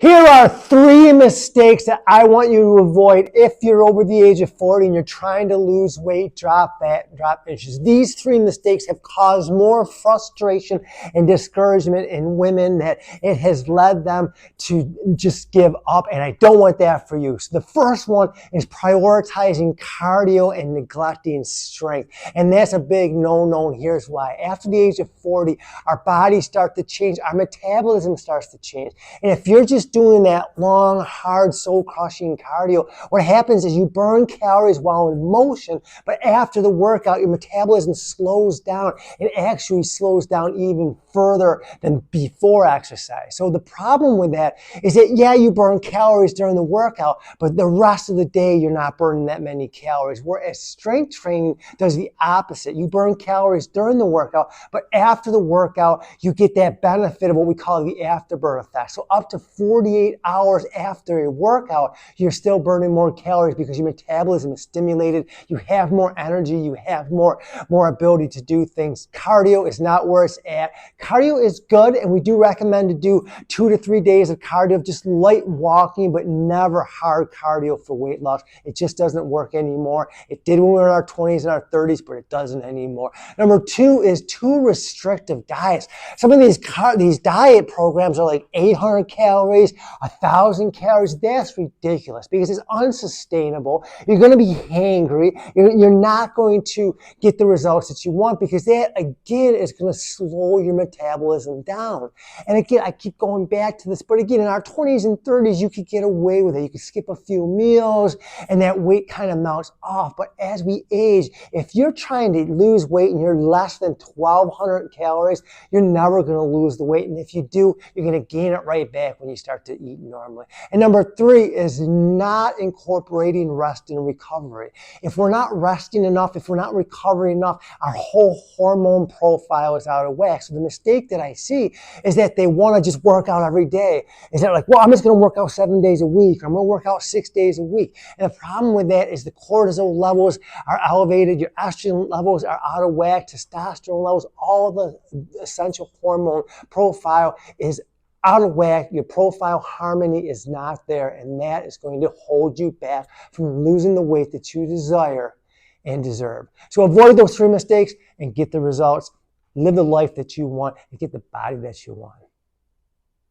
Here are 3 mistakes that I want you to avoid if you're over the age of 40 and you're trying to lose weight, drop fat, drop inches. These 3 mistakes have caused more frustration and discouragement in women that it has led them to just give up, and I don't want that for you. So the first one is prioritizing cardio and neglecting strength. And that's a big no-no, and here's why. After the age of 40, our bodies start to change, our metabolism starts to change. And if you're just doing that long, hard, soul-crushing cardio, what happens is you burn calories while in motion, but after the workout, your metabolism slows down. It actually slows down even further than before exercise. So the problem with that is that, yeah, you burn calories during the workout, but the rest of the day, you're not burning that many calories. Whereas strength training does the opposite. You burn calories during the workout, but after the workout, you get that benefit of what we call the afterburn effect. So up to 48 hours after a workout, you're still burning more calories because your metabolism is stimulated. You have more energy. You have more ability to do things. Cardio is not where it's at. Cardio is good, and we do recommend to do 2 to 3 days of cardio, just light walking, but never hard cardio for weight loss. It just doesn't work anymore. It did when we were in our 20s and our 30s, but it doesn't anymore. Number 2 is too restrictive diets. Some of these diet programs are like 800 calories, 1,000 calories. That's ridiculous because it's unsustainable. You're going to be hangry. You're not going to get the results that you want because that, again, is going to slow your metabolism down. And again, I keep going back to this, but again, in our 20s and 30s, you could get away with it. You could skip a few meals and that weight kind of melts off. But as we age, if you're trying to lose weight and you're less than 1,200 calories, you're never going to lose the weight. And if you do, you're going to gain it right back when you start to eat normally. And number 3 is not incorporating rest and recovery. If we're not resting enough, if we're not recovering enough, our whole hormone profile is out of whack. So the mistake that I see is that they want to just work out every day. Is that like, well, I'm just going to work out 7 days a week, or I'm going to work out 6 days a week. And the problem with that is the cortisol levels are elevated, your estrogen levels are out of whack, testosterone levels, all the essential hormone profile is out of whack. Your profile harmony is not there, and that is going to hold you back from losing the weight that you desire and deserve. So avoid those 3 mistakes and get the results. Live the life that you want and get the body that you want.